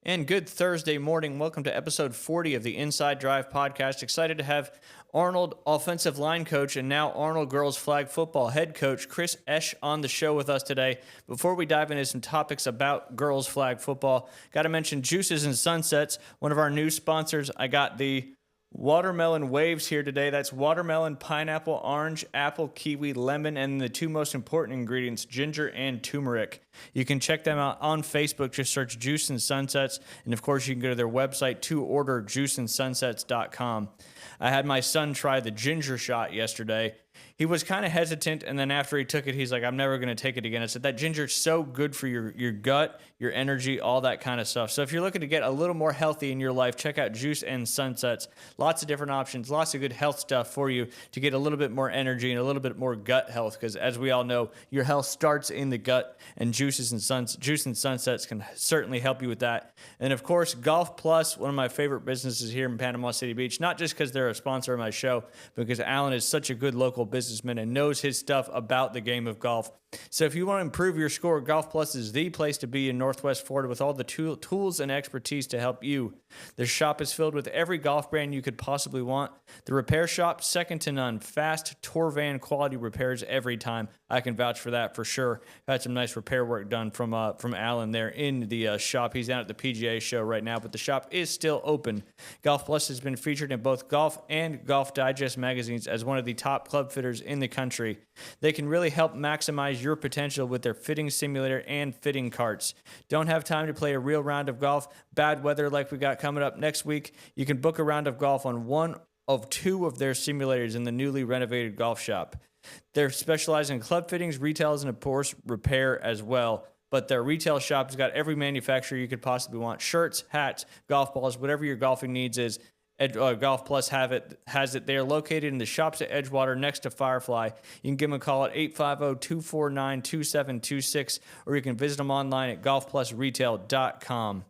And good Thursday morning. Welcome to episode 40 of the Inside Drive podcast. Excited to have Arnold offensive line coach and now Arnold girls flag football head coach Chris Esch on the show with us today. Before we dive into some topics about girls flag football, got to mention Juices and Sunsets, one of our new sponsors. I got the watermelon waves here today. That's watermelon, pineapple, orange, apple, kiwi, lemon, and the two most important ingredients, ginger and turmeric. You can check them out on Facebook. Just search Juice and Sunsets. And, of course, you can go to their website to order, juiceandsunsets.com. I had my son try the ginger shot yesterday. He was kind of hesitant, and then after he took it, he's like, I'm never going to take it again. I said, that ginger is so good for your gut, your energy, all that kind of stuff. So if you're looking to get a little more healthy in your life, check out Juice and Sunsets. Lots of different options, lots of good health stuff for you to get a little bit more energy and a little bit more gut health, because as we all know, your health starts in the gut, and Juice and Sunsets can certainly help you with that. And, of course, Golf Plus, one of my favorite businesses here in Panama City Beach, not just because they're a sponsor of my show, but because Alan is such a good local businessman and knows his stuff about the game of golf. So if you want to improve your score, Golf Plus is the place to be in Northwest Florida with all the tools and expertise to help you. Their shop is filled with every golf brand you could possibly want. The repair shop, second to none. Fast tour van quality repairs every time. I can vouch for that for sure. Had some nice repair work done from Alan there in the shop. He's down at the PGA show right now, but the shop is still open. Golf Plus has been featured in both Golf and Golf Digest magazines as one of the top club fitters in the country. They can really help maximize your potential with their fitting simulator and fitting carts. Don't have time to play a real round of golf? Bad weather like we got coming up next week? You can book a round of golf on one of two of their simulators in the newly renovated golf shop. They're specialized in club fittings, retails, and of course repair as well. But their retail shop has got every manufacturer you could possibly want. Shirts, hats, golf balls, whatever your golfing needs is. Golf Plus has it. They are located in the shops at Edgewater next to Firefly. You can give them a call at 850-249-2726, or you can visit them online at golfplusretail.com.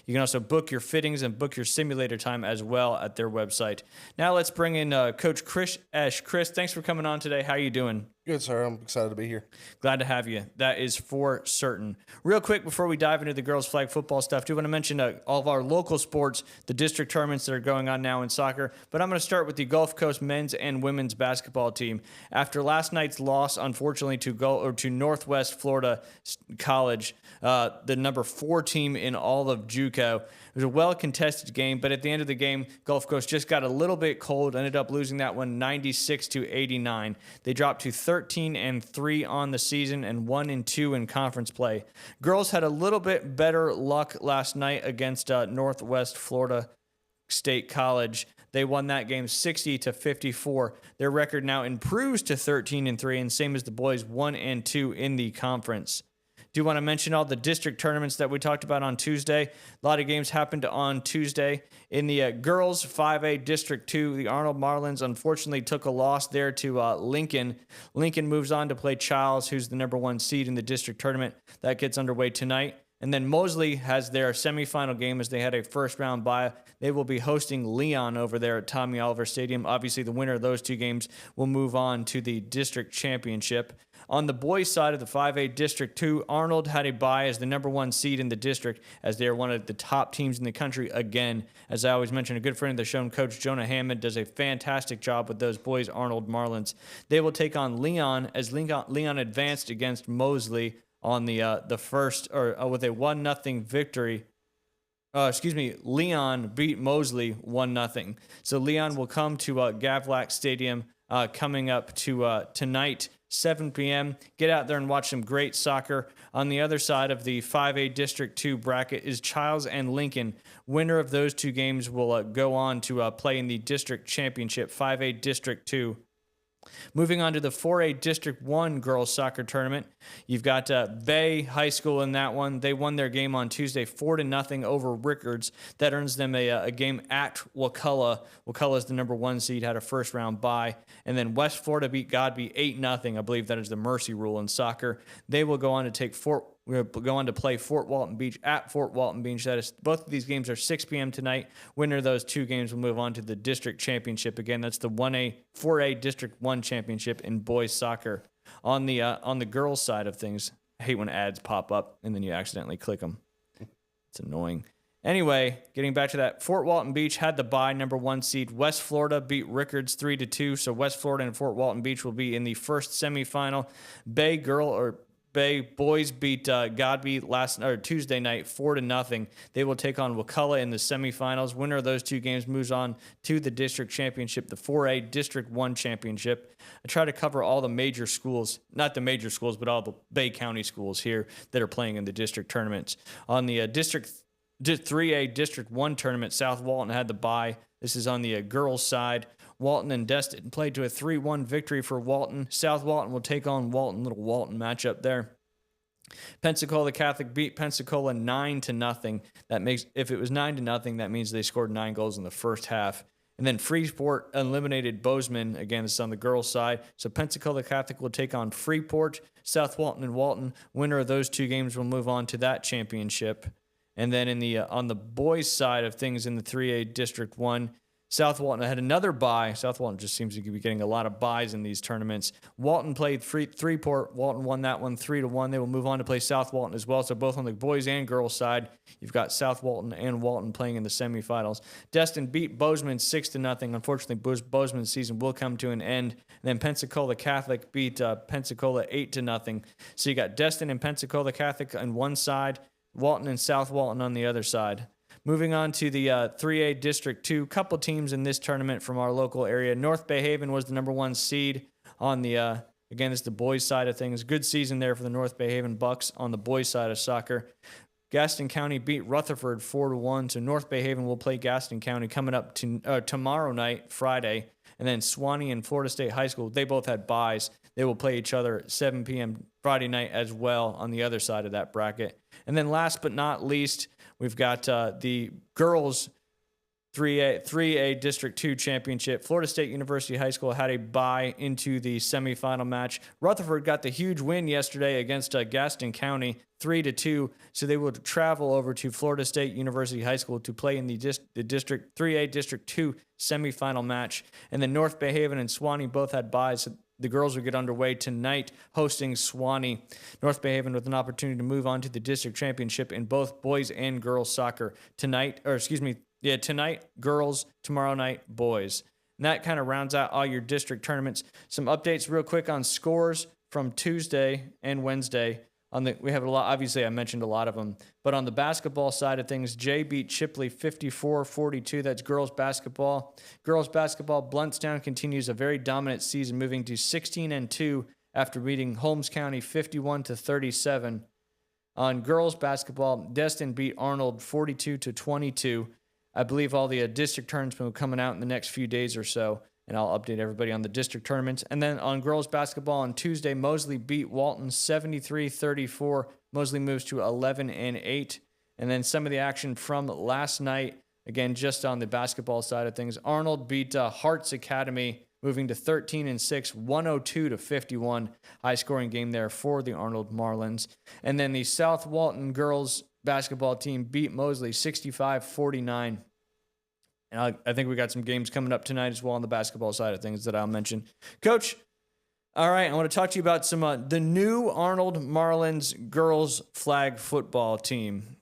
You can also book your fittings and book your simulator time as well at their website. Now let's bring in Coach Chris Esch. Chris, thanks for coming on today. How are you doing? Good, sir. I'm excited to be here. Glad to have you. That is for certain. Real quick, before we dive into the girls' flag football stuff, do want to mention all of our local sports, the district tournaments that are going on now in soccer. But I'm going to start with the Gulf Coast men's and women's basketball team. After last night's loss, unfortunately, to Northwest Florida College, the number 4 team in all of JUCO. It was a well-contested game, but at the end of the game, Gulf Coast just got a little bit cold, ended up losing that one 96-89. They dropped to 13-3 on the season and 1-2 in conference play. Girls had a little bit better luck last night against Northwest Florida State College. They won that game 60-54. Their record now improves to 13-3, and same as the boys, 1-2 in the conference. Do want to mention all the district tournaments that we talked about on Tuesday. A lot of games happened on Tuesday. In the girls 5A District 2, the Arnold Marlins unfortunately took a loss there to Lincoln. Lincoln moves on to play Childs, who's the number 1 seed in the district tournament. That gets underway tonight. And then Mosley has their semifinal game as they had a first-round bye. They will be hosting Leon over there at Tommy Oliver Stadium. Obviously, the winner of those two games will move on to the district championship. On the boys' side of the 5A District 2, Arnold had a bye as the number 1 seed in the district, as they are one of the top teams in the country again. As I always mention, a good friend of the show, Coach Jonah Hammond, does a fantastic job with those boys, Arnold Marlins. They will take on Leon as Leon advanced against Mosley on the first, or with a 1-0 victory. Leon beat Mosley 1-0. So Leon will come to Gavlac Stadium coming up to tonight, 7 p.m. Get out there and watch some great soccer. On the other side of the 5A District 2 bracket is Childs and Lincoln. Winner of those two games will go on to play in the district championship, 5A District 2. Moving on to the 4A District 1 girls soccer tournament, you've got Bay High School in that one. They won their game on Tuesday 4-0 over Rickards. That earns them a game at Wakulla. Wakulla is the number 1 seed, had a first-round bye. And then West Florida beat Godby 8-0. I believe that is the mercy rule in soccer. They will go on to play Fort Walton Beach at Fort Walton Beach. That is, both of these games are 6 p.m. tonight. Winner of those two games will move on to the district championship. Again, that's the 4A District 1 championship in boys soccer. On the girls side of things, I hate when ads pop up and then you accidentally click them. It's annoying. Anyway, getting back to that, Fort Walton Beach had the bye, number 1 seed. West Florida beat Rickards 3-2, so West Florida and Fort Walton Beach will be in the first semifinal. Bay boys beat Godby Tuesday night 4-0. They will take on Wakulla in the semifinals. Winner of those two games moves on to the district championship, the 4A District 1 championship. I try to cover all the major schools, not the major schools, but all the Bay County schools here that are playing in the district tournaments. On the District 3A District 1 tournament, South Walton had the bye. This is on the girls' side. Walton and Destin played to a 3-1 victory for Walton. South Walton will take on Walton, little Walton matchup there. Pensacola Catholic beat Pensacola 9-0. That makes, if it was 9-0, that means they scored 9 goals in the first half. And then Freeport eliminated Bozeman. Again, this is on the girls' side. So Pensacola Catholic will take on Freeport. South Walton and Walton, winner of those two games will move on to that championship. And then in the on the boys' side of things in the 3A District 1, South Walton had another bye. South Walton just seems to be getting a lot of byes in these tournaments. Walton played Freeport. Walton won that one 3-1. They will move on to play South Walton as well. So both on the boys and girls side, you've got South Walton and Walton playing in the semifinals. Destin beat Bozeman 6-0. Unfortunately, Bozeman's season will come to an end. And then Pensacola Catholic beat Pensacola 8-0. So you got Destin and Pensacola Catholic on one side, Walton and South Walton on the other side. Moving on to the 3A District 2, couple teams in this tournament from our local area. North Bay Haven was the number 1 seed on the, again, it's the boys' side of things. Good season there for the North Bay Haven Bucks on the boys' side of soccer. Gaston County beat Rutherford 4-1, so North Bay Haven will play Gaston County coming up to tomorrow night, Friday. And then Suwannee and Florida State High School, they both had byes. They will play each other at 7 p.m. Friday night as well on the other side of that bracket. And then last but not least, we've got the girls 3A District 2 championship. Florida State University High School had a bye into the semifinal match. Rutherford got the huge win yesterday against Gaston County, 3-2. So they will travel over to Florida State University High School to play in the District 3A District 2 semifinal match. And then North Bay Haven and Suwannee both had byes. So the girls will get underway tonight hosting Suwannee. North Bay Haven with an opportunity to move on to the district championship in both boys and girls soccer tonight, girls, tomorrow night, boys. And that kind of rounds out all your district tournaments. Some updates real quick on scores from Tuesday and Wednesday. We have a lot, obviously I mentioned a lot of them, but on the basketball side of things, Jay beat Chipley 54-42. That's girls basketball. Girls basketball, Bluntstown continues a very dominant season, moving to 16-2 after beating Holmes County 51-37. On girls basketball, Destin beat Arnold 42-22. I believe all the district tournaments will be coming out in the next few days or so, and I'll update everybody on the district tournaments. And then on girls basketball on Tuesday, Mosley beat Walton 73-34. Mosley moves to 11-8. And then some of the action from last night, again, just on the basketball side of things, Arnold beat Hearts Academy, moving to 13-6, 102-51. High-scoring game there for the Arnold Marlins. And then the South Walton girls basketball team beat Mosley 65-49. And I think we got some games coming up tonight as well on the basketball side of things that I'll mention. Coach, all right, I want to talk to you about some the new Arnold Marlins girls flag football team.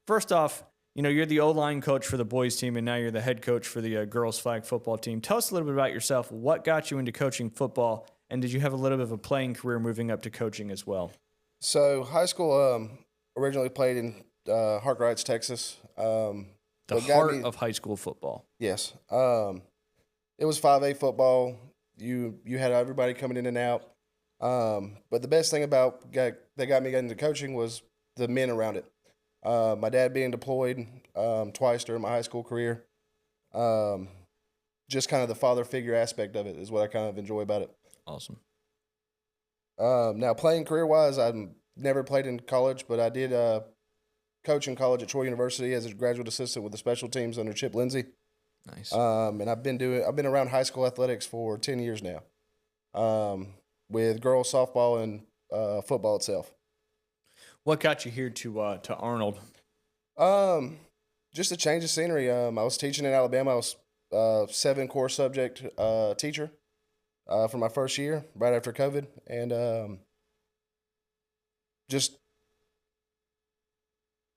First off, you're the O-line coach for the boys team, and now you're the head coach for the girls flag football team. Tell us a little bit about yourself. What got you into coaching football, and did you have a little bit of a playing career moving up to coaching as well? So high school, originally played in Hartgrides, Texas. The heart of high school football. Yes. It was 5A football. You had everybody coming in and out. But the best thing about that got me into coaching was the men around it. My dad being deployed twice during my high school career. Just kind of the father figure aspect of it is what I kind of enjoy about it. Awesome. Now, playing career-wise, I've never played in college, but I did coach in college at Troy University as a graduate assistant with the special teams under Chip Lindsey. Nice. And I've been around high school athletics for 10 years now, with girls softball and football itself. What got you here to Arnold? Just a change of scenery. I was teaching in Alabama. I was 7 core subject teacher for my first year, right after COVID, and just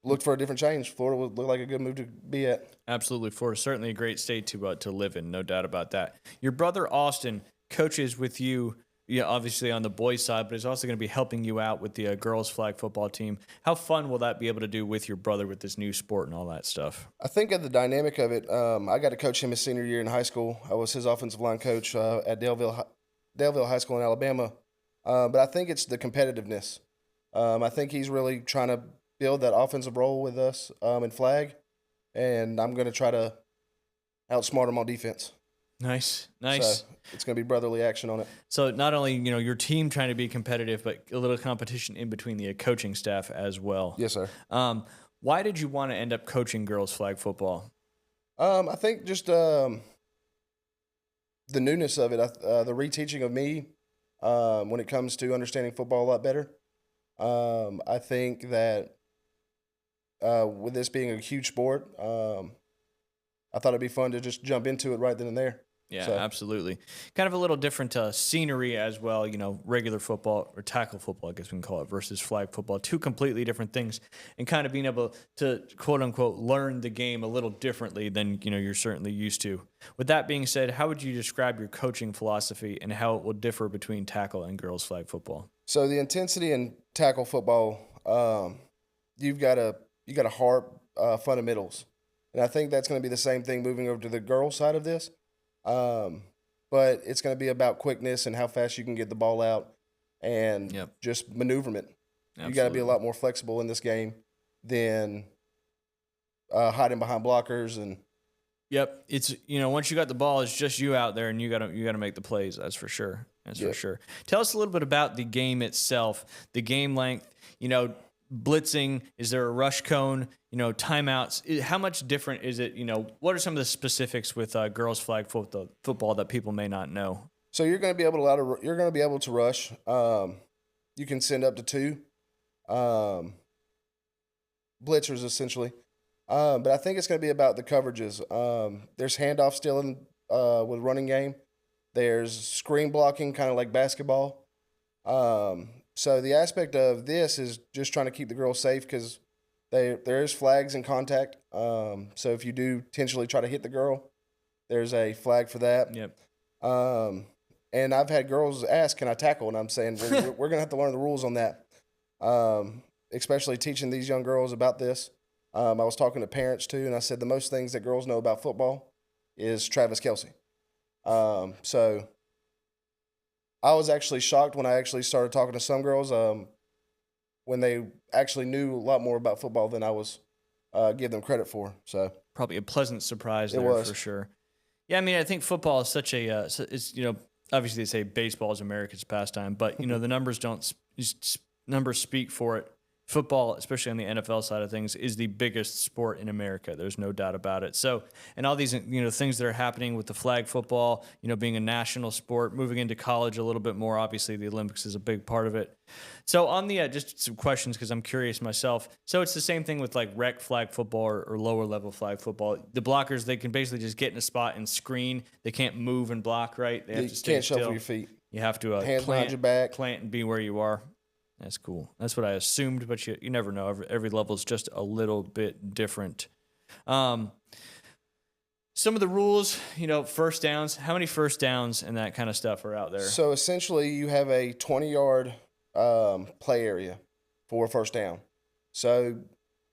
looked for a different change. Florida would look like a good move to be at. Absolutely. Florida, certainly a great state to live in, no doubt about that. Your brother Austin coaches with you, yeah, obviously on the boys' side, but is also going to be helping you out with the girls' flag football team. How fun will that be able to do with your brother with this new sport and all that stuff? I think of the dynamic of it. I got to coach him his senior year in high school. I was his offensive line coach at Daleville High School in Alabama. But I think it's the competitiveness. I think he's really trying to build that offensive role with us in flag, and I'm going to try to outsmart him on defense. Nice. So it's going to be brotherly action on it. So not only, your team trying to be competitive, but a little competition in between the coaching staff as well. Yes, sir. Why did you want to end up coaching girls flag football? I think just the newness of it, the reteaching of me when it comes to understanding football a lot better. I think that with this being a huge sport, I thought it'd be fun to just jump into it right then and there. Yeah, absolutely. Kind of a little different scenery as well, regular football or tackle football, I guess we can call it, versus flag football. Two completely different things, and kind of being able to, quote unquote, learn the game a little differently than, you're certainly used to. With that being said, how would you describe your coaching philosophy and how it will differ between tackle and girls flag football? So the intensity in tackle football, you got to harp fundamentals. And I think that's going to be the same thing moving over to the girls' side of this. But it's going to be about quickness and how fast you can get the ball out and just maneuverment. Absolutely. You got to be a lot more flexible in this game than hiding behind blockers and. Yep, it's once you got the ball, it's just you out there, and you gotta make the plays. That's for sure. For sure. Tell us a little bit about the game itself, the game length. Blitzing. Is there a rush cone? Timeouts. How much different is it? What are some of the specifics with girls flag football that people may not know? So you're going to be able to rush. You can send up to 2 blitzers essentially. But I think it's going to be about the coverages. There's handoff still in with running game. There's screen blocking, kind of like basketball. So the aspect of this is just trying to keep the girls safe because there is flags and contact. So if you do intentionally try to hit the girl, there's a flag for that. Yep. And I've had girls ask, "Can I tackle?" And I'm saying we're going to have to learn the rules on that. Especially teaching these young girls about this. I was talking to parents too, and I said the most things that girls know about football is Travis Kelce. So I was actually shocked when I actually started talking to some girls when they actually knew a lot more about football than I was give them credit for. So probably a pleasant surprise there for sure. Yeah, I mean, I think football is such a it's obviously they say baseball is America's pastime, but the numbers speak for it. Football, especially on the NFL side of things, is the biggest sport in America. There's no doubt about it. So, and all these things that are happening with the flag football, being a national sport, moving into college a little bit more. Obviously, the Olympics is a big part of it. So, on the just some questions because I'm curious myself. So, it's the same thing with like rec flag football or lower level flag football. The blockers, they can basically just get in a spot and screen. They can't move and block. Right? They have to stay still. Shuffle your feet. You have to hands behind your back, plant and be where you are. That's cool. That's what I assumed, but you never know. Every level is just a little bit different. Some of the rules, first downs. How many first downs and that kind of stuff are out there? So essentially, you have a 20-yard play area for a first down. So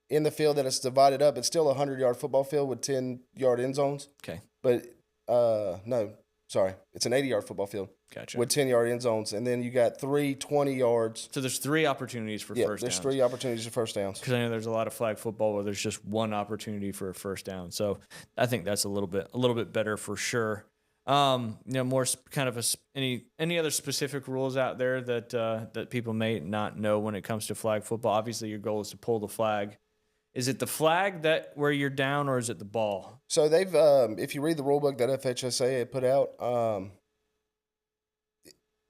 in the field that it's divided up, it's still a 100-yard football field with 10-yard end zones. Okay. But it's an 80-yard football field. Gotcha. With 10-yard end zones, and then you got 3 20 yards. So there's 3 opportunities for first downs. There's 3 opportunities for first downs. Because I know there's a lot of flag football where there's just one opportunity for a first down. So I think that's a little bit better for sure. More kind of any other specific rules out there that people may not know when it comes to flag football. Obviously, your goal is to pull the flag. Is it the flag where you're down, or is it the ball? So they've, if you read the rule book that FHSA had put out,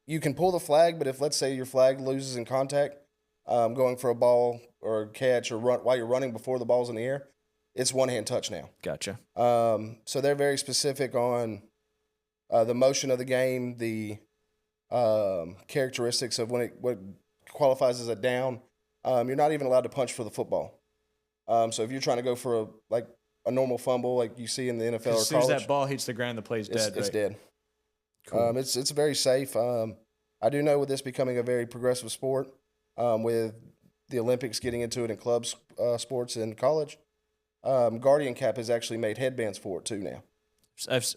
you can pull the flag, but if, let's say, your flag loses in contact, going for a ball or a catch or run while you're running before the ball's in the air, it's one-hand touch now. Gotcha. So they're very specific on the motion of the game, the characteristics of what qualifies as a down. You're not even allowed to punch for the football. So if you're trying to go for a normal fumble like you see in the NFL or As soon as college, that ball hits the ground, the play's dead. it's right? dead. Cool. It's very safe. I do know with this becoming a very progressive sport, with the Olympics getting into it in clubs sports in college, Guardian Cap has actually made headbands for it too now.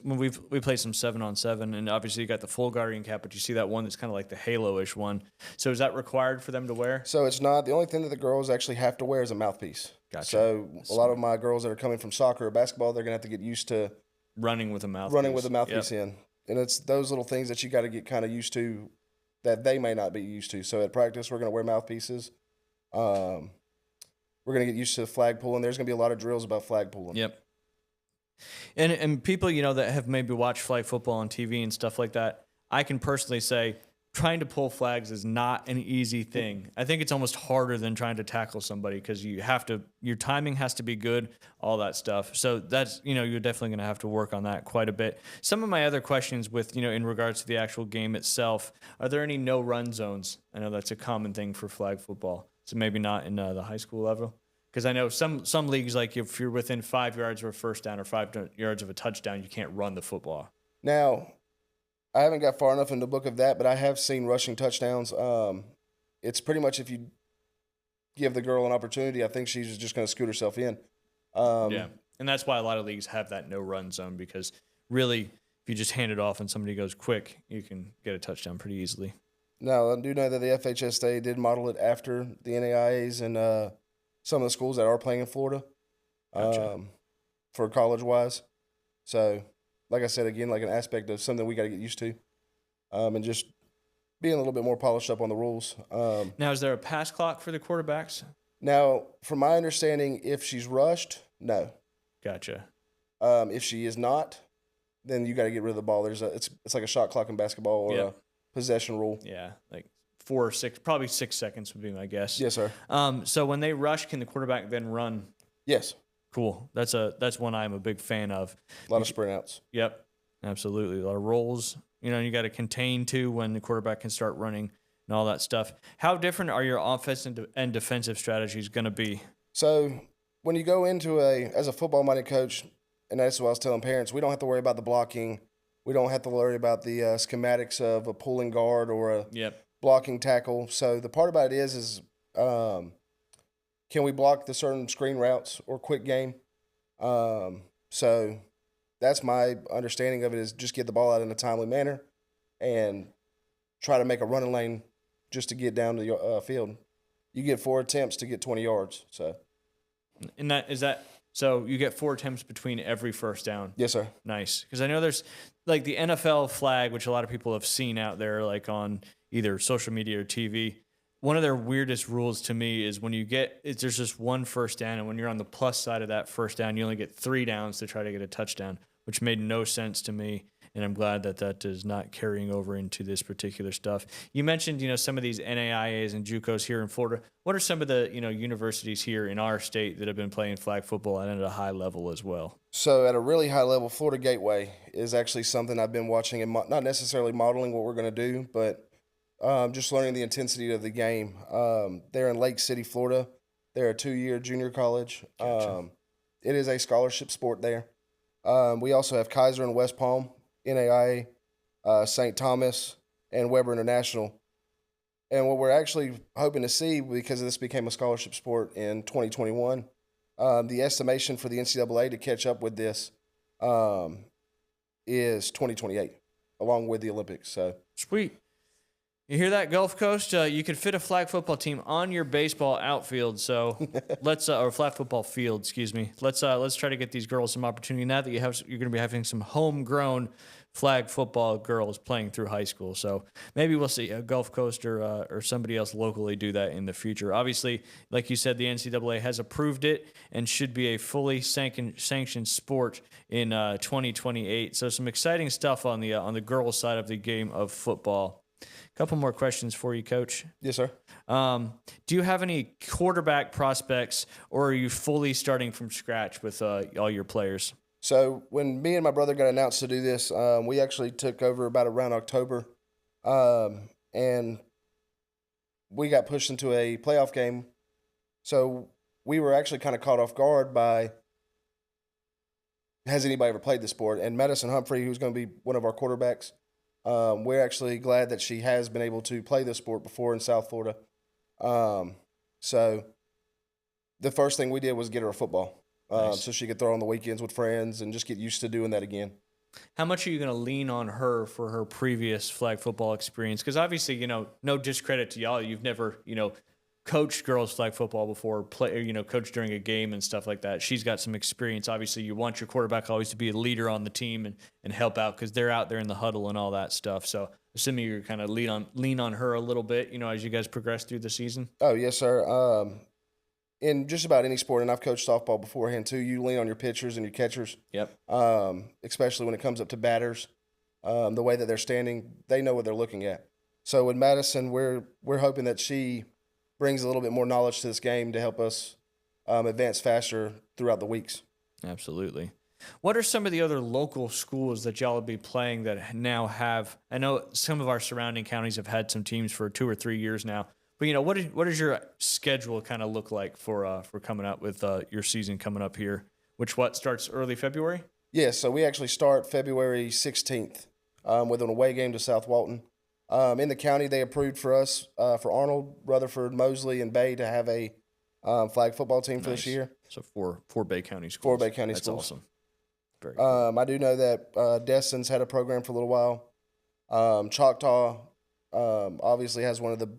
When we played some 7-on-7, and obviously you got the full guardian cap, but you see that one that's kind of like the halo-ish one. So is that required for them to wear? So it's not. The only thing that the girls actually have to wear is a mouthpiece. Gotcha. So a lot of my girls that are coming from soccer or basketball, they're going to have to get used to running with a mouthpiece Yep. in. And it's those little things that you got to get kind of used to that they may not be used to. So at practice, we're going to wear mouthpieces. We're going to get used to flag pulling. There's going to be a lot of drills about flag pulling. Yep. And people, that have maybe watched flag football on TV and stuff like that, I can personally say trying to pull flags is not an easy thing. I think it's almost harder than trying to tackle somebody because your timing has to be good, all that stuff. So that's, you're definitely going to have to work on that quite a bit. Some of my other questions with, in regards to the actual game itself, are there any no run zones? I know that's a common thing for flag football. So maybe not in the high school level. Because I know some leagues, like if you're within 5 yards of a first down or 5 yards of a touchdown, you can't run the football. Now, I haven't got far enough in the book of that, but I have seen rushing touchdowns. It's pretty much if you give the girl an opportunity, I think she's just going to scoot herself in. Yeah, and that's why a lot of leagues have that no-run zone because really, if you just hand it off and somebody goes quick, you can get a touchdown pretty easily. Now, I do know that the FHSA did model it after the NAIAs and some of the schools that are playing in Florida, Gotcha. for college-wise. So, like I said, again, like an aspect of something we got to get used to, and just being a little bit more polished up on the rules. Now, is there a pass clock for the quarterbacks? Now, from my understanding, if she's rushed, no. Gotcha. If she is not, then you got to get rid of the ball. It's like a shot clock in basketball or a possession rule. Yeah, like 4 or 6, probably 6 seconds would be my guess. Yes, sir. So when they rush, can the quarterback then run? Yes. Cool. That's one I'm a big fan of. A lot of sprint outs. Yep, absolutely. A lot of rolls. You got to contain too when the quarterback can start running and all that stuff. How different are your offensive and defensive strategies going to be? So when you go into as a football-minded coach, and that's what I was telling parents, we don't have to worry about the blocking. We don't have to worry about the schematics of a pulling guard or a blocking tackle. So the part about it is can we block the certain screen routes or quick game? So that's my understanding of it, is just get the ball out in a timely manner and try to make a running lane just to get down to the field. You get 4 attempts to get 20 yards. So, And so you get 4 attempts between every first down? Yes, sir. Nice. Because I know there's like the NFL flag, which a lot of people have seen out there, like on either social media or TV. One of their weirdest rules to me is when there's just 1 first down, and when you're on the plus side of that first down, you only get 3 downs to try to get a touchdown, which made no sense to me. And I'm glad that is not carrying over into this particular stuff. You mentioned, some of these NAIAs and JUCOs here in Florida. What are some of the, universities here in our state that have been playing flag football at a high level as well? So at a really high level, Florida Gateway is actually something I've been watching and not necessarily modeling what we're going to do, but just learning the intensity of the game. They're in Lake City, Florida. They're a 2-year junior college. Gotcha. It is a scholarship sport there. We also have Kaiser and West Palm, NAIA, St. Thomas, and Weber International. And what we're actually hoping to see, because this became a scholarship sport in 2021, the estimation for the NCAA to catch up with this is 2028, along with the Olympics. So Sweet. You hear that, Gulf Coast? You could fit a flag football team on your baseball outfield. So or flag football field, excuse me. Let's try to get these girls some opportunity now that you're going to be having some homegrown flag football girls playing through high school. So maybe we'll see a Gulf Coast or somebody else locally do that in the future. Obviously, like you said, the NCAA has approved it and should be a fully sanctioned sport in 2028. So some exciting stuff on the girls' side of the game of football. Couple more questions for you, Coach. Yes, sir. Do you have any quarterback prospects, or are you fully starting from scratch with all your players? So when me and my brother got announced to do this, we actually took over about around October, and we got pushed into a playoff game. So we were actually kind of caught off guard by, has anybody ever played the sport? And Madison Humphrey, who's going to be one of our quarterbacks, we're actually glad that she has been able to play this sport before in South Florida. So the first thing we did was get her a football, Nice. so she could throw on the weekends with friends and just get used to doing that again. How much are you going to lean on her for her previous flag football experience? Because obviously, no discredit to y'all. You've never, coached girls flag football before, coached during a game and stuff like that. She's got some experience. Obviously, you want your quarterback always to be a leader on the team and help out because they're out there in the huddle and all that stuff. So assuming you're kind of lean on her a little bit, as you guys progress through the season. Oh, yes, sir. In just about any sport, and I've coached softball beforehand too, you lean on your pitchers and your catchers. Yep. Especially when it comes up to batters, the way that they're standing, they know what they're looking at. So with Madison, we're hoping that she brings a little bit more knowledge to this game to help us advance faster throughout the weeks. Absolutely. What are some of the other local schools that y'all will be playing that now have? I know some of our surrounding counties have had some teams for 2 or 3 years now. But what does your schedule kind of look like for coming up with your season coming up here? Which starts early February? Yeah, so we actually start February 16th with an away game to South Walton. In the county, they approved for us for Arnold, Rutherford, Mosley, and Bay to have a flag football team for this year. So four Bay County schools. 4 Bay County That's schools. Awesome. Very cool. I do know that Destin's had a program for a little while. Choctaw obviously has one of the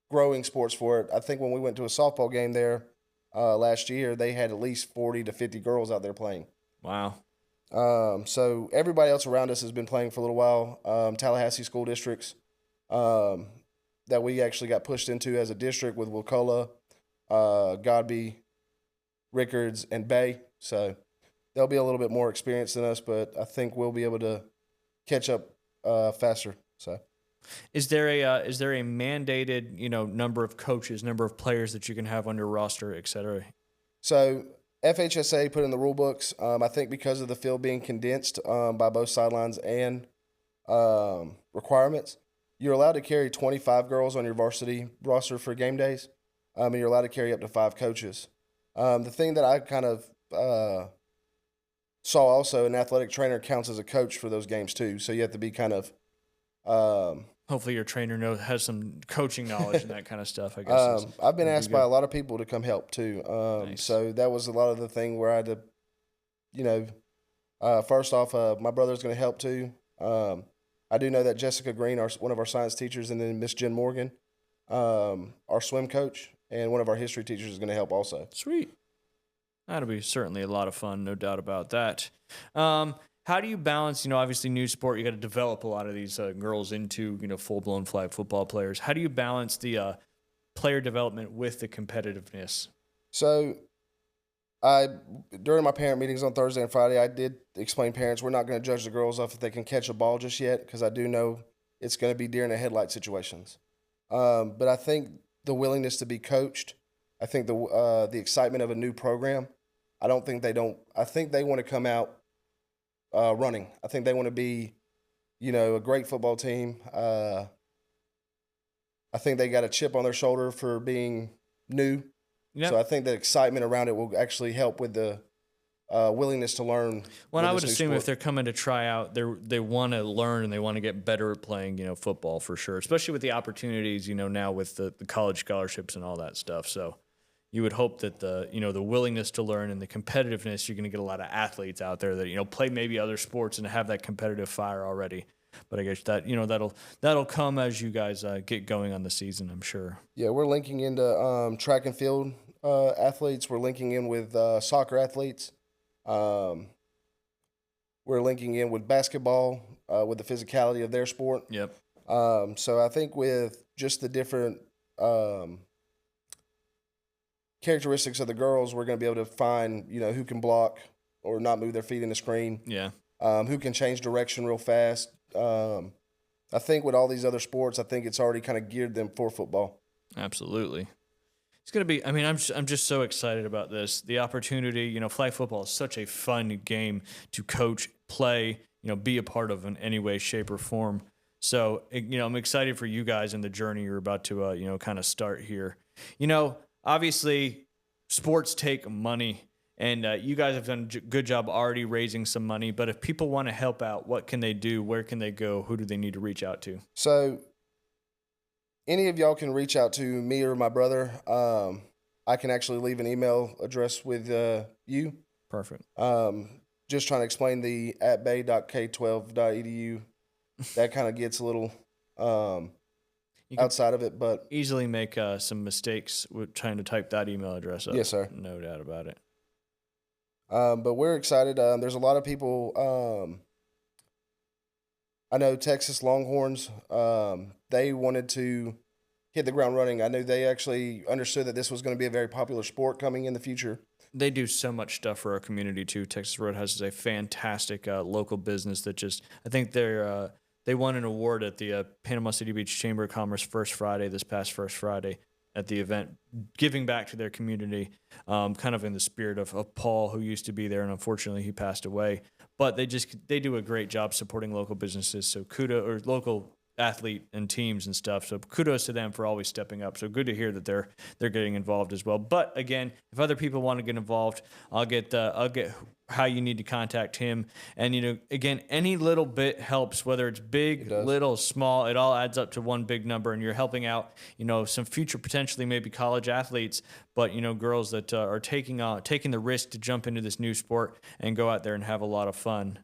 growing sports for it. I think when we went to a softball game there last year, they had at least 40 to 50 girls out there playing. Wow. So everybody else around us has been playing for a little while. Tallahassee school districts that we actually got pushed into as a district with Wakulla, Godby, Rickards, and Bay. So they'll be a little bit more experienced than us, but I think we'll be able to catch up faster. So. Is there a mandated number of coaches, number of players that you can have on your roster, et cetera? So FHSA put in the rule books. I think because of the field being condensed by both sidelines and requirements, you're allowed to carry 25 girls on your varsity roster for game days, and you're allowed to carry up to 5 coaches. The thing that I kind of saw also, an athletic trainer counts as a coach for those games too. So you have to be kind of hopefully your trainer has some coaching knowledge and that kind of stuff, I guess. I've been asked by a lot of people to come help too. Nice. So that was a lot of the thing where I had to, first off, my brother's going to help too. I do know that Jessica Green, one of our science teachers, and then Miss Jen Morgan, our swim coach, and one of our history teachers is going to help also. Sweet. That'll be certainly a lot of fun, no doubt about that. How do you balance, obviously new sport, you got to develop a lot of these girls into, full-blown flag football players. How do you balance the player development with the competitiveness? So during my parent meetings on Thursday and Friday, I did explain parents, we're not going to judge the girls off if they can catch a ball just yet, because I do know it's going to be deer in the headlight situations. But I think the willingness to be coached, I think the excitement of a new program, I think they want to come out running. I think they want to be, a great football team. I think they got a chip on their shoulder for being new. Yep. So I think the excitement around it will actually help with the willingness to learn. Well, I would assume if they're coming to try out, they want to learn and they want to get better at playing, football for sure, especially with the opportunities, now with the college scholarships and all that stuff. So you would hope that the willingness to learn and the competitiveness, you're going to get a lot of athletes out there that, play maybe other sports and have that competitive fire already. But I guess that, that'll come as you guys get going on the season, I'm sure. Yeah, we're linking into track and field athletes. We're linking in with soccer athletes. We're linking in with basketball with the physicality of their sport. Yep. So I think with just the different characteristics of the girls, we're going to be able to find, who can block or not move their feet in the screen. Yeah. Who can change direction real fast. I think with all these other sports, I think it's already kind of geared them for football. Absolutely. It's going to be, I'm just so excited about this. The opportunity, flag football is such a fun game to coach, play, be a part of in any way, shape, or form. So, I'm excited for you guys and the journey you're about to, kind of start here. Obviously, sports take money. And you guys have done a good job already raising some money. But if people want to help out, what can they do? Where can they go? Who do they need to reach out to? So any of y'all can reach out to me or my brother. I can actually leave an email address with you. Perfect. Just trying to explain the atbay.k12.edu. That kind of gets a little outside of it, but easily make some mistakes with trying to type that email address up. Yes, sir. No doubt about it. But we're excited. There's a lot of people. I know Texas Longhorns. They wanted to hit the ground running. I knew they actually understood that this was going to be a very popular sport coming in the future. They do so much stuff for our community too. Texas Roadhouse is a fantastic local business that I think they won an award at the Panama City Beach Chamber of Commerce this past First Friday at the event, giving back to their community, kind of in the spirit of Paul, who used to be there, and unfortunately he passed away. But they do a great job supporting local businesses. So local athlete and teams and stuff. So kudos to them for always stepping up. So good to hear that they're getting involved as well. But again, if other people want to get involved, I'll get how you need to contact him. And again, any little bit helps, whether it's big, little, small, it all adds up to one big number, and you're helping out, some future potentially maybe college athletes, but girls that are taking the risk to jump into this new sport and go out there and have a lot of fun.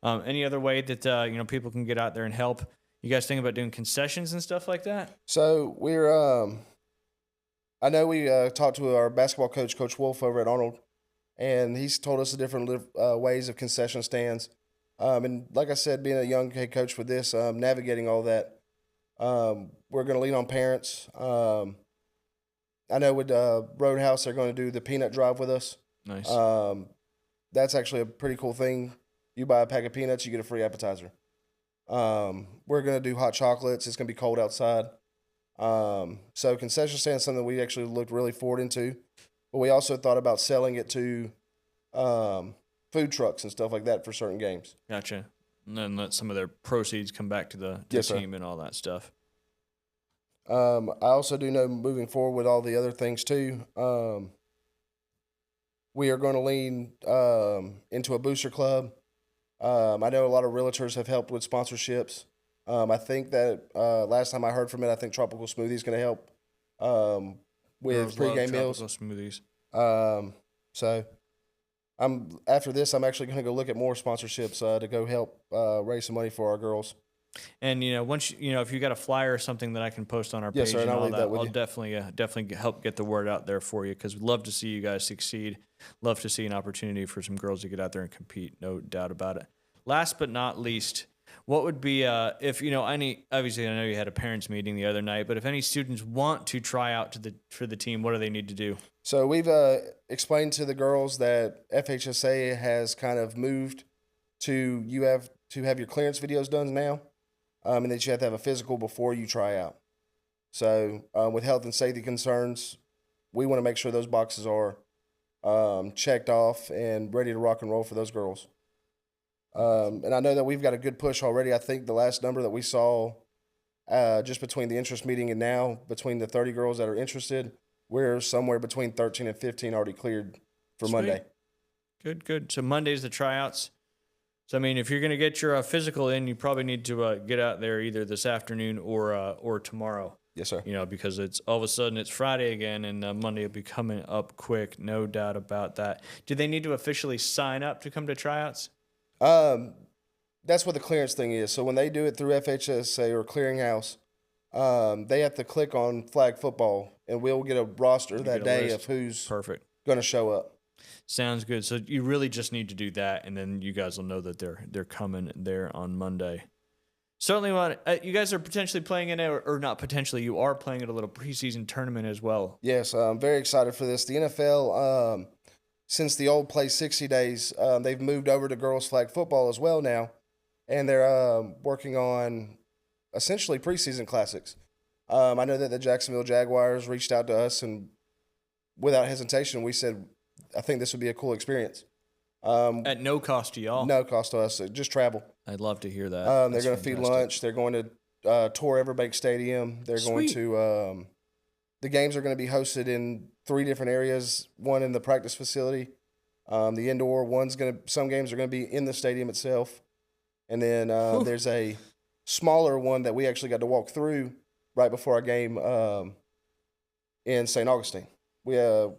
Any other way that people can get out there and help? You guys think about doing concessions and stuff like that? So we're, I know we talked to our basketball coach, Coach Wolf, over at Arnold, and he's told us the different ways of concession stands. And like I said, being a young head coach with this, navigating all that, we're going to lean on parents. I know with Roadhouse, they're going to do the peanut drive with us. Nice. That's actually a pretty cool thing. You buy a pack of peanuts, you get a free appetizer. We're going to do hot chocolates. It's going to be cold outside. So concession stand is something we actually looked really forward into, but we also thought about selling it to, food trucks and stuff like that for certain games. Gotcha. And then let some of their proceeds come back to the Yes, team and all that stuff. I also do know moving forward with all the other things too, we are going to lean, into a booster club. I know a lot of realtors have helped with sponsorships. I think that last time I heard from it, I think Tropical Smoothie is going to help with pregame meals. Smoothies. So after this, I'm actually going to go look at more sponsorships to go help raise some money for our girls. And once if you got a flyer or something that I can post on our Yes, page sir, and all leave that, that with I'll you. definitely help get the word out there for you, because we'd love to see you guys succeed. Love to see an opportunity for some girls to get out there and compete. No doubt about it. Last but not least, what would be if obviously I know you had a parents meeting the other night, but if any students want to try out for the team, what do they need to do? So we've explained to the girls that FHSA has kind of moved to you have to have your clearance videos done now, and that you have to have a physical before you try out. So with health and safety concerns, we want to make sure those boxes are checked off and ready to rock and roll for those girls. And I know that we've got a good push already. I think the last number that we saw just between the interest meeting and now, between the 30 girls that are interested, we're somewhere between 13 and 15 already cleared for Sweet. Monday. Good. So Monday's the tryouts. So, I mean, if you're going to get your physical in, you probably need to get out there either this afternoon or tomorrow. Yes, sir. Because it's all of a sudden it's Friday again, and Monday will be coming up quick. No doubt about that. Do they need to officially sign up to come to tryouts? That's what the clearance thing is. So when they do it through FHSA or Clearinghouse, they have to click on flag football, and we'll get a roster that day of who's perfect going to show up. Sounds good. So you really just need to do that, and then you guys will know that they're coming there on Monday. Certainly, you guys are potentially playing in it, or not potentially. You are playing in a little preseason tournament as well. Yes, I'm very excited for this. The NFL, since the old play 60 days, they've moved over to girls flag football as well now, and they're working on essentially preseason classics. I know that the Jacksonville Jaguars reached out to us, and without hesitation, we said, I think this would be a cool experience. At no cost to y'all? No cost to us, just travel. I'd love to hear that. They're going to feed lunch. They're going to tour Everbank Stadium. They're Sweet. going to the games are going to be hosted in 3 different areas. One in the practice facility, the indoor. Some games are going to be in the stadium itself, and then there's a smaller one that we actually got to walk through right before our game in St. Augustine. We had a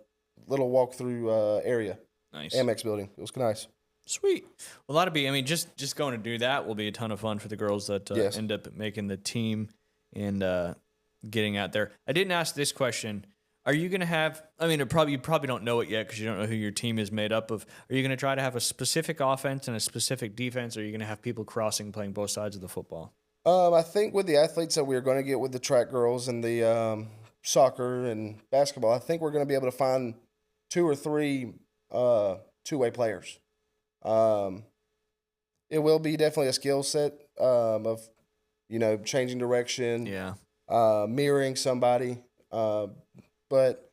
little walkthrough area. Nice. Amex building. It was nice. Sweet. Well, that'll be. I mean, just going to do that will be a ton of fun for the girls that Yes. end up making the team and getting out there. I didn't ask this question. Are you going to have? I mean, you probably don't know it yet because you don't know who your team is made up of. Are you going to try to have a specific offense and a specific defense, or are you going to have people crossing, playing both sides of the football? I think with the athletes that we're going to get with the track girls and the soccer and basketball, I think we're going to be able to find 2 or 3 two-way players. It will be definitely a skill set of, changing direction, mirroring somebody. But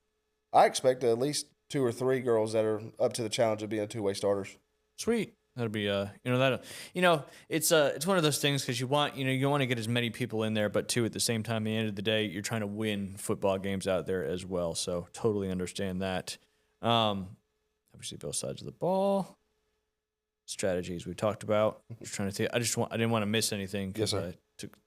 I expect at least 2 or 3 girls that are up to the challenge of being two-way starters. Sweet. That'll be it's one of those things because you want to get as many people in there, but too at the same time, at the end of the day, you're trying to win football games out there as well. So totally understand that. Obviously, both sides of the ball. Strategies we talked about. Just trying to think. I didn't want to miss anything because I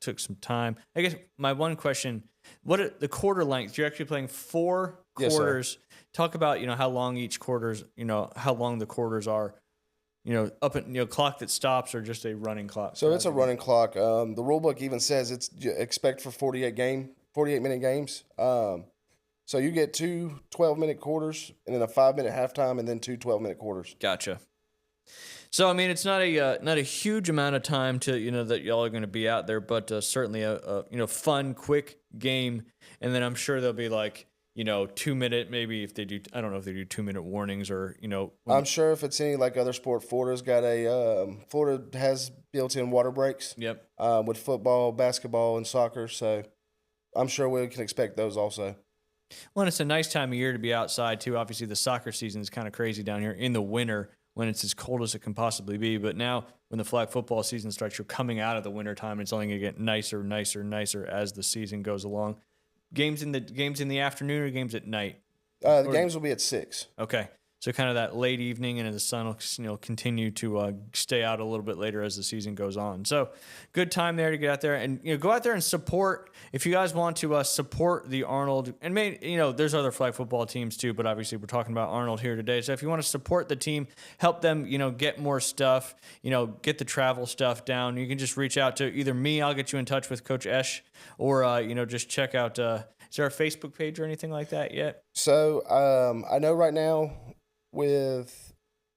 took some time. I guess my one question: what are the quarter length? You're actually playing 4 quarters. Yes, talk about how long each quarters. How long the quarters are. Up at clock that stops or just a running clock. So it's a running clock. The rule book even says expect for 48-minute games. So you get 2 12-minute quarters and then a 5-minute halftime and then 2 12-minute quarters. Gotcha. So I mean, it's not a huge amount of time to that y'all are going to be out there, but certainly a fun, quick game. And then I'm sure there'll be 2-minute, maybe if they do. I don't know if they do 2-minute warnings or I'm sure if it's any like other sport, Florida has built-in water breaks. Yep. With football, basketball, and soccer, so I'm sure we can expect those also. Well, it's a nice time of year to be outside too. Obviously, the soccer season is kind of crazy down here in the winter when it's as cold as it can possibly be. But now, when the flag football season starts, you're coming out of the winter time. It's only going to get nicer as the season goes along. Games in the afternoon or games at night? The games will be at 6. Okay. So kind of that late evening, and the sun will continue to stay out a little bit later as the season goes on. So good time there to get out there and go out there and support. If you guys want to support the Arnold, and there's other flag football teams too, but obviously we're talking about Arnold here today. So if you want to support the team, help them get more stuff, get the travel stuff down, you can just reach out to either me. I'll get you in touch with Coach Esch, or just check out. Is there a Facebook page or anything like that yet? So I know right now, with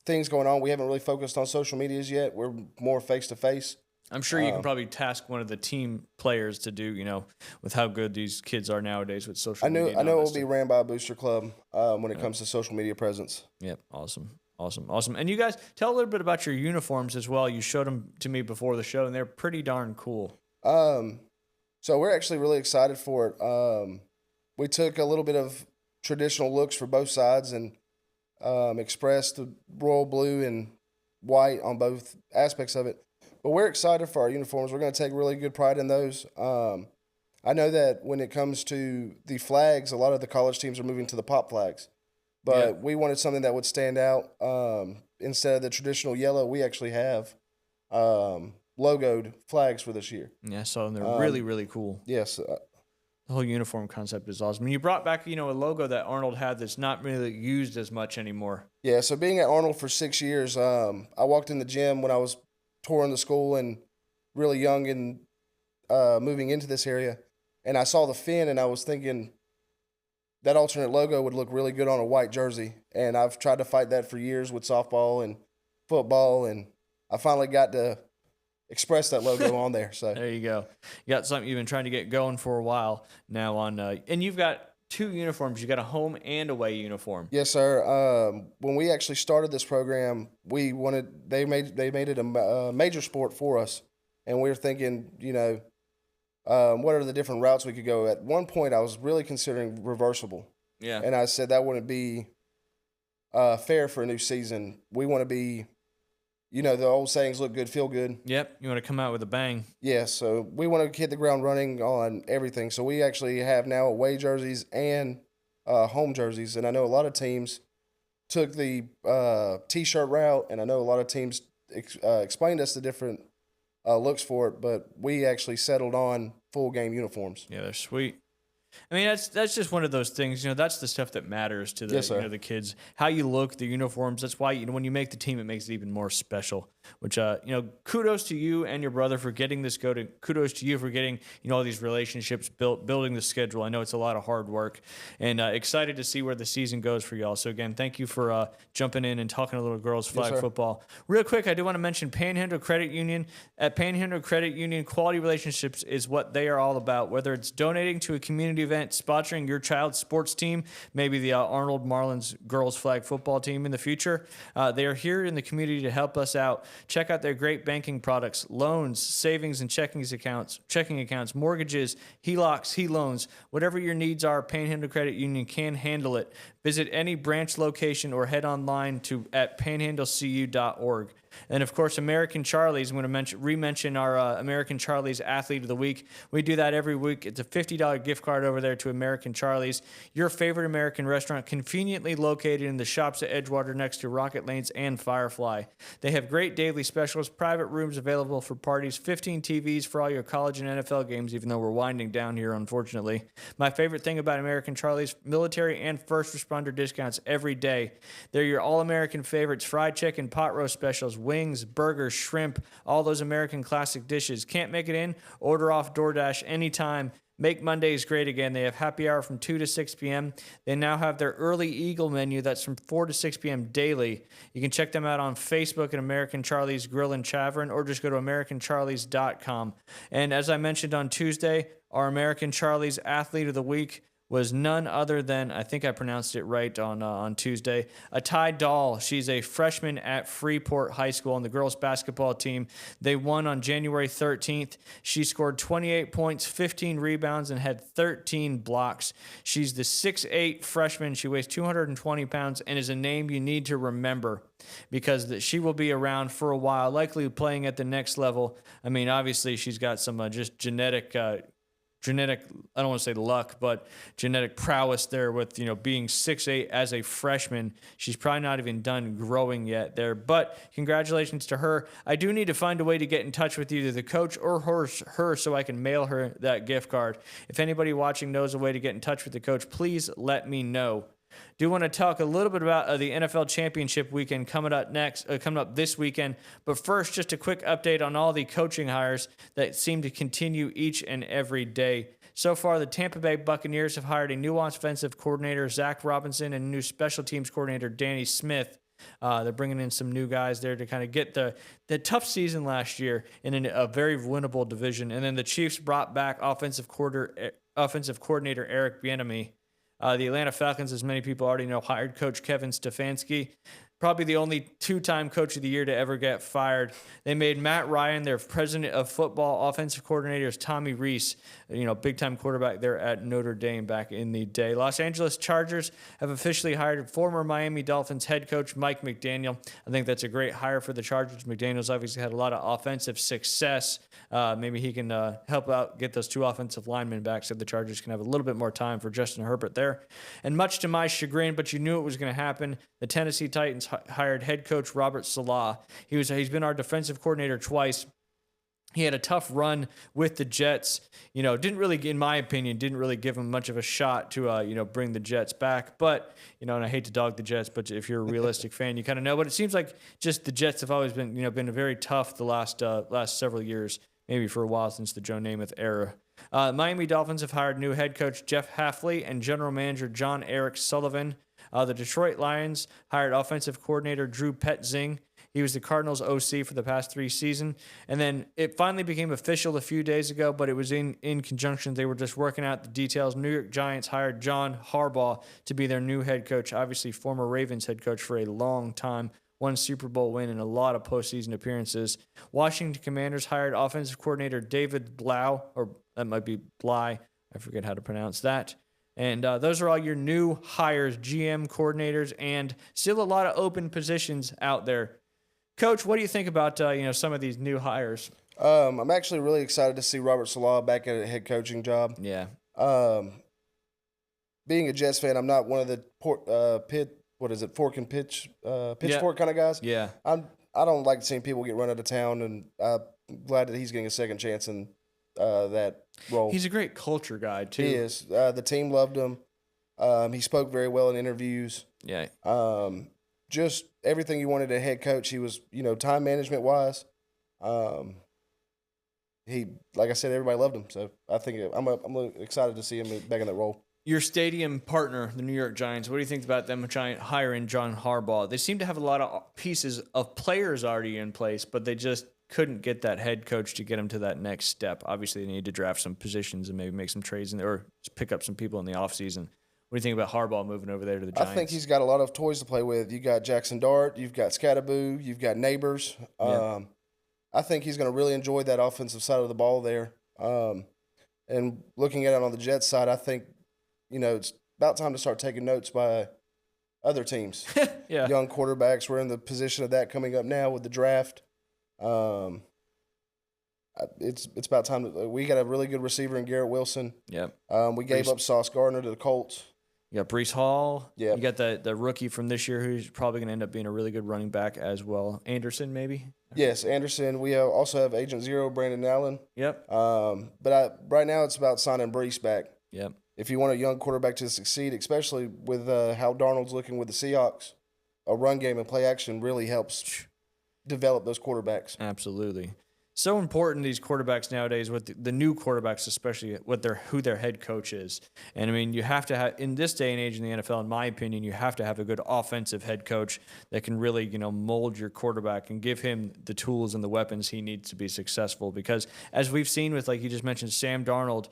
things going on, we haven't really focused on social medias yet. We're more face-to-face. I'm sure you can probably task one of the team players to do, with how good these kids are nowadays with social media. I know it will be ran by a booster club when it comes to social media presence. Yep, awesome. And you guys, tell a little bit about your uniforms as well. You showed them to me before the show, and they're pretty darn cool. So we're actually really excited for it. We took a little bit of traditional looks for both sides and expressed the royal blue and white on both aspects of it. But we're excited for our uniforms. We're going to take really good pride in those. I know that when it comes to the flags, a lot of the college teams are moving to the pop flags. But we wanted something that would stand out. Instead of the traditional yellow, we actually have logoed flags for this year. Yeah, so they're really, really cool. Yes. The whole uniform concept is awesome. And you brought back, a logo that Arnold had that's not really used as much anymore. Yeah, so being at Arnold for 6 years, I walked in the gym when I was touring the school and really young and moving into this area, and I saw the fin, and I was thinking that alternate logo would look really good on a white jersey. And I've tried to fight that for years with softball and football, and I finally got to express that logo on there. So there you go. You got something you've been trying to get going for a while now on, and you've got 2 uniforms. You got a home and away uniform. Yes, sir. When we actually started this program, they made it a major sport for us, and we were thinking, what are the different routes we could go? At one point, I was really considering reversible. Yeah, and I said that wouldn't be fair for a new season. We want to be, the old sayings, look good, feel good. Yep. You want to come out with a bang. Yeah, so we want to hit the ground running on everything. So we actually have now away jerseys and home jerseys. And I know a lot of teams took the T-shirt route, and I know a lot of teams explained us the different looks for it, but we actually settled on full game uniforms. Yeah, they're sweet. I mean, that's just one of those things. That's the stuff that matters to the Yes, sir. the kids. How you look, the uniforms. That's why when you make the team, it makes it even more special. Which kudos to you and your brother for getting this going. Kudos to you for getting all these relationships built, building the schedule. I know it's a lot of hard work, and excited to see where the season goes for y'all. So again, thank you for jumping in and talking a little girls flag football. Real quick, I do want to mention Panhandle Credit Union. At Panhandle Credit Union, quality relationships is what they are all about. Whether it's donating to a community event, sponsoring your child's sports team, maybe the Arnold Marlins girls flag football team in the future, they are here in the community to help us out. Check out their great banking products, loans, savings, and checking accounts, mortgages, HELOCs, HELoans, whatever your needs are, Panhandle Credit Union can handle it. Visit any branch location or head online at panhandlecu.org. And of course, American Charlie's. I'm going to re-mention our American Charlie's Athlete of the Week. We do that every week. It's a $50 gift card over there to American Charlie's, your favorite American restaurant, conveniently located in the shops at Edgewater next to Rocket Lanes and Firefly. They have great daily specials, private rooms available for parties, 15 TVs for all your college and NFL games, even though we're winding down here, unfortunately. My favorite thing about American Charlie's, military and first responder discounts every day. They're your all-American favorites, fried chicken, pot roast specials, wings, burgers, shrimp, all those American classic dishes. Can't make it in? Order off DoorDash anytime. Make Mondays great again. They have happy hour from 2 to 6 p.m. They now have their Early Eagle menu that's from 4 to 6 p.m. daily. You can check them out on Facebook at American Charlie's Grill and Tavern, or just go to AmericanCharlies.com. And as I mentioned on Tuesday, our American Charlie's Athlete of the Week was none other than, I think I pronounced it right on Tuesday, Atai Dahl. She's a freshman at Freeport High School on the girls basketball team. They won on January 13th. She scored 28 points, 15 rebounds, and had 13 blocks. She's the 6'8 freshman. She weighs 220 pounds and is a name you need to remember because she will be around for a while, likely playing at the next level. I mean, obviously, she's got some just genetic, I don't want to say luck, but genetic prowess there with, being 6'8 as a freshman. She's probably not even done growing yet there, but congratulations to her. I do need to find a way to get in touch with either the coach or her so I can mail her that gift card. If anybody watching knows a way to get in touch with the coach, please let me know. Do want to talk a little bit about the NFL Championship weekend coming up this weekend. But first, just a quick update on all the coaching hires that seem to continue each and every day. So far, the Tampa Bay Buccaneers have hired a new offensive coordinator, Zach Robinson, and a new special teams coordinator, Danny Smith. They're bringing in some new guys there to kind of get the tough season last year in a very winnable division. And then the Chiefs brought back offensive coordinator Eric Bieniemy. The Atlanta Falcons, as many people already know, hired coach Kevin Stefanski, probably the only two-time coach of the year to ever get fired. They made Matt Ryan their president of football. Offensive coordinator is Tommy Rees, big-time quarterback there at Notre Dame back in the day. Los Angeles Chargers have officially hired former Miami Dolphins head coach Mike McDaniel. I think that's a great hire for the Chargers. McDaniel's obviously had a lot of offensive success. Maybe he can help out, get those two offensive linemen back so the Chargers can have a little bit more time for Justin Herbert there. And much to my chagrin, but you knew it was going to happen, the Tennessee Titans hired head coach Robert Saleh. He's been our defensive coordinator twice. He had a tough run with the Jets. Didn't really, in my opinion, give him much of a shot to, bring the Jets back. But, and I hate to dog the Jets, but if you're a realistic fan, you kind of know. But it seems like just the Jets have always been, been very tough the last several years, maybe for a while since the Joe Namath era. Miami Dolphins have hired new head coach Jeff Hafley and general manager John Eric Sullivan. The Detroit Lions hired offensive coordinator Drew Petzing. He was the Cardinals OC for the past 3 seasons. And then it finally became official a few days ago, but it was in conjunction. They were just working out the details. New York Giants hired John Harbaugh to be their new head coach, obviously former Ravens head coach for a long time. One Super Bowl win and a lot of postseason appearances. Washington Commanders hired offensive coordinator David Blau, or that might be Bly. I forget how to pronounce that. And those are all your new hires, GM coordinators, and still a lot of open positions out there. Coach, what do you think about some of these new hires? I'm actually really excited to see Robert Salah back at a head coaching job. Yeah, Um, being a Jets fan, I'm not one of the fork and pitchfork kind of guys. yeah. I don't like seeing people get run out of town, and I'm glad that he's getting a second chance in that role. He's a great culture guy too. He is. The team loved him. He spoke very well in interviews. Yeah. Just everything you wanted a head coach. He was, time management wise. He, like I said, everybody loved him. So I think I'm excited to see him back in that role. Your stadium partner, the New York Giants, what do you think about them hiring John Harbaugh? They seem to have a lot of pieces of players already in place, but they just couldn't get that head coach to get them to that next step. Obviously, they need to draft some positions and maybe make some trades or just pick up some people in the offseason. What do you think about Harbaugh moving over there to the Giants? I think he's got a lot of toys to play with. You got Jackson Dart, you've got Scatterboo, you've got Neighbors. Yeah. I think he's going to really enjoy that offensive side of the ball there. And looking at it on the Jets side, I think, it's about time to start taking notes by other teams. Yeah. Young quarterbacks. We're in the position of that coming up now with the draft. It's about time. We got a really good receiver in Garrett Wilson. Yep. We gave up Sauce Gardner to the Colts. You got Breece Hall. Yeah. You got the rookie from this year who's probably going to end up being a really good running back as well. Anderson, maybe? Yes, Anderson. We also have Agent Zero, Brandon Allen. Yep. But right now it's about signing Breece back. Yep. If you want a young quarterback to succeed, especially with how Darnold's looking with the Seahawks, a run game and play action really helps develop those quarterbacks. Absolutely. So important, these quarterbacks nowadays, with the new quarterbacks, especially who their head coach is. And I mean, you have to have, in this day and age in the NFL, in my opinion, you have to have a good offensive head coach that can really, mold your quarterback and give him the tools and the weapons he needs to be successful. Because as we've seen with, like you just mentioned, Sam Darnold,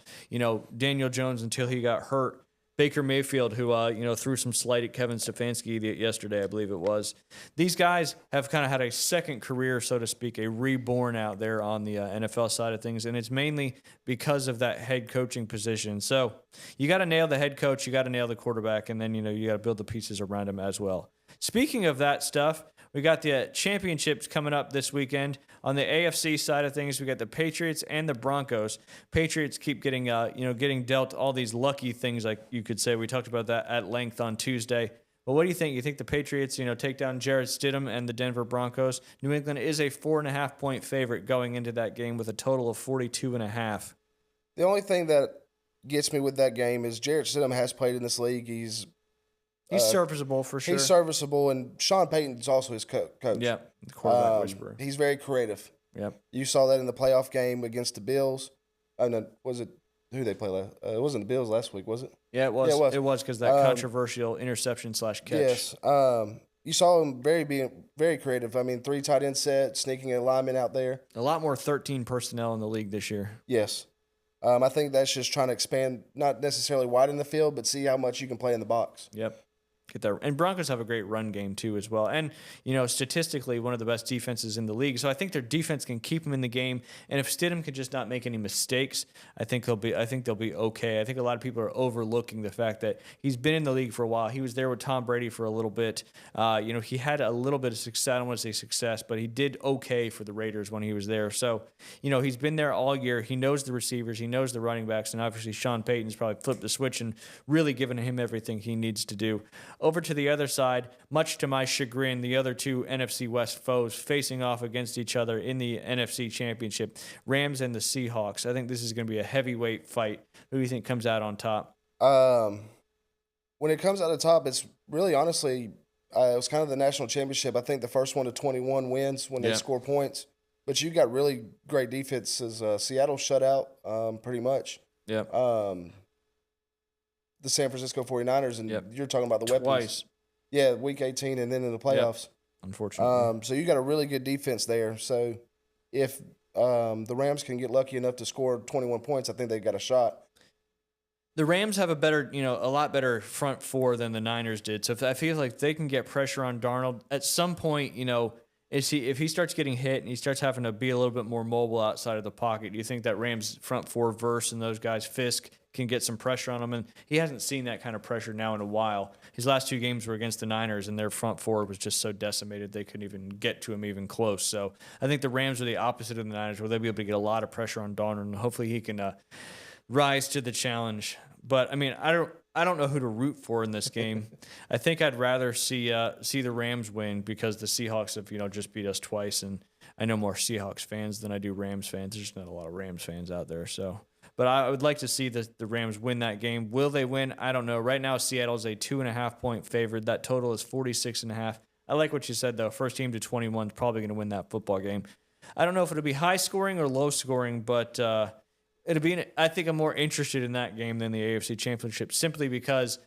Daniel Jones until he got hurt, Baker Mayfield, who threw some slight at Kevin Stefanski yesterday, I believe it was. These guys have kind of had a second career, so to speak, a reborn out there on the NFL side of things, and it's mainly because of that head coaching position. So you got to nail the head coach, you got to nail the quarterback, and then you got to build the pieces around him as well. Speaking of that stuff, we got the championships coming up this weekend. On the AFC side of things, we got the Patriots and the Broncos. Patriots keep getting dealt all these lucky things, like you could say. We talked about that at length on Tuesday. But what do you think? You think the Patriots, take down Jarrett Stidham and the Denver Broncos? New England is a 4.5-point favorite going into that game with a total of 42.5. The only thing that gets me with that game is Jarrett Stidham has played in this league. He's serviceable for sure. He's serviceable, and Sean Payton's also his coach. Yep, the quarterback whisperer. He's very creative. Yep. You saw that in the playoff game against the Bills. Was it who they play last? It wasn't the Bills last week, was it? Yeah, it was. Yeah, it was. It was because that controversial interception / catch. Yes. You saw him being very creative. I mean, 3 tight end set, sneaking a lineman out there. A lot more 13 personnel in the league this year. Yes. I think that's just trying to expand, not necessarily widen the field, but see how much you can play in the box. Yep. Get that. And Broncos have a great run game too as well. And, statistically one of the best defenses in the league. So I think their defense can keep them in the game. And if Stidham can just not make any mistakes, I think they'll be okay. I think a lot of people are overlooking the fact that he's been in the league for a while. He was there with Tom Brady for a little bit. He had a little bit of success. I don't want to say success, but he did okay for the Raiders when he was there. So, he's been there all year. He knows the receivers. He knows the running backs. And obviously Sean Payton's probably flipped the switch and really given him everything he needs to do. Over to the other side, much to my chagrin, the other two NFC West foes facing off against each other in the NFC Championship, Rams and the Seahawks. I think this is going to be a heavyweight fight. Who do you think comes out on top? When it comes out on top, it's really honestly, it was kind of the national championship. I think the first one to 21 wins when they score points. But you got really great defenses. Seattle shut out pretty much. Yeah. The San Francisco 49ers, and you're talking about the weapons. Twice. Yeah, week 18 and then in the playoffs. Yep. Unfortunately. So you got a really good defense there. So if the Rams can get lucky enough to score 21 points, I think they've got a shot. The Rams have a lot better front four than the Niners did. So if I feel like they can get pressure on Darnold at some point, if he starts getting hit and he starts having to be a little bit more mobile outside of the pocket, do you think that Rams front four verse and those guys, Fisk, can get some pressure on him. And he hasn't seen that kind of pressure now in a while. His last 2 games were against the Niners, and their front four was just so decimated they couldn't even get to him even close. So I think the Rams are the opposite of the Niners, where they'll be able to get a lot of pressure on Darnold, and hopefully he can rise to the challenge. But I mean, I don't know who to root for in this game. I think I'd rather see the Rams win, because the Seahawks have just beat us twice, and I know more Seahawks fans than I do Rams fans. There's just not a lot of Rams fans out there. So, but I would like to see the Rams win that game. Will they win? I don't know. Right now, Seattle's a 2.5-point favorite. That total is 46.5. I like what you said, though. First team to 21 is probably going to win that football game. I don't know if it'll be high scoring or low scoring, but it'll be. I think I'm more interested in that game than the AFC Championship, simply because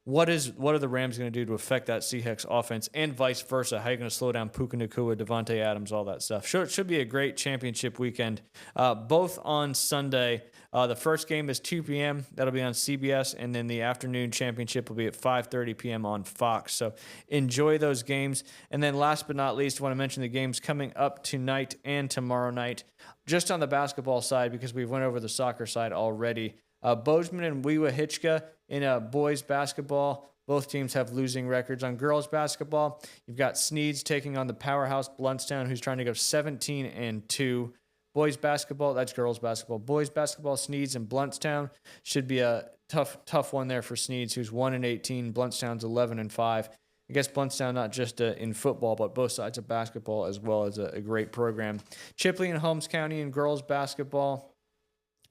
what are the Rams going to do to affect that Seahawks offense, and vice versa? How are you going to slow down Puka Nacua, Devontae Adams, all that stuff? Sure, it should be a great championship weekend. Both on Sunday. The first game is 2 p.m. That'll be on CBS, and then the afternoon championship will be at 5:30 p.m. on Fox. So enjoy those games. And then last but not least, I want to mention the games coming up tonight and tomorrow night. Just on the basketball side, because we've went over the soccer side already. Bozeman and Wewa Hitchka in boys basketball. Both teams have losing records. On girls basketball, you've got Sneads taking on the powerhouse Bluntstown, who's trying to go 17-2. Boys basketball, that's girls basketball. Boys basketball, Sneads and Bluntstown should be a tough one there for Sneads, who's 1-18. Bluntstown's 11-5. I guess Bluntstown not just in football, but both sides of basketball, as well as a great program. Chipley and Holmes County in girls basketball.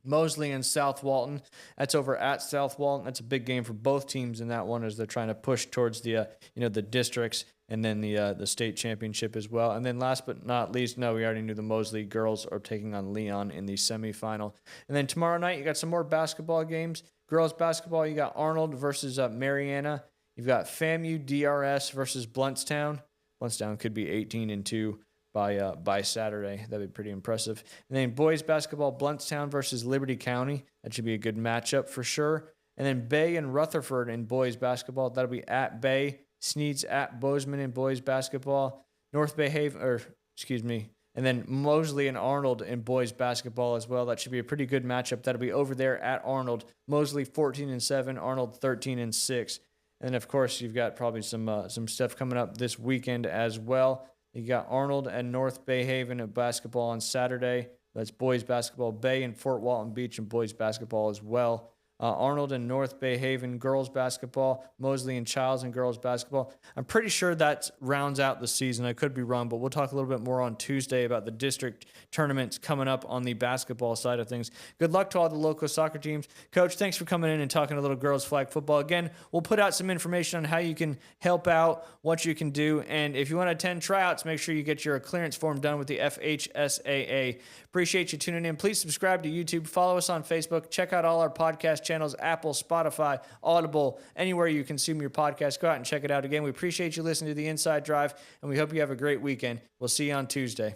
Mosley and South Walton. That's over at South Walton. That's a big game for both teams in that one, as they're trying to push towards the the districts and then the state championship as well. And then last but not least, we already knew the Mosley girls are taking on Leon in the semifinal. And then tomorrow night, you got some more basketball games. Girls basketball, you got Arnold versus Mariana. You've got FAMU DRS versus Bluntstown. Bluntstown could be 18-2. By Saturday. That'd be pretty impressive. And then boys basketball, Bluntstown versus Liberty County. That should be a good matchup for sure. And then Bay and Rutherford in boys basketball. That'll be at Bay. Sneads at Bozeman in boys basketball. North Bay Haven, and then Mosley and Arnold in boys basketball as well. That should be a pretty good matchup. That'll be over there at Arnold. Mosley 14-7, Arnold 13-6. And then, of course, you've got probably some stuff coming up this weekend as well. You got Arnold and North Bay Haven at basketball on Saturday. That's boys basketball. Bay and Fort Walton Beach and boys basketball as well. Arnold and North Bay Haven girls basketball. Mosley and Childs and girls basketball. I'm pretty sure that rounds out the season. I could be wrong, but we'll talk a little bit more on Tuesday about the district tournaments coming up on the basketball side of things. Good luck to all the local soccer teams. Coach, thanks for coming in and talking a little girls flag football. Again, we'll put out some information on how you can help out, what you can do, and if you want to attend tryouts, make sure you get your clearance form done with the FHSAA. Appreciate you tuning in. Please subscribe to YouTube. Follow us on Facebook. Check out all our podcast channels, Apple, Spotify, Audible, anywhere you consume your podcast. Go out and check it out. Again, we appreciate you listening to The Inside Drive, and we hope you have a great weekend. We'll see you on Tuesday.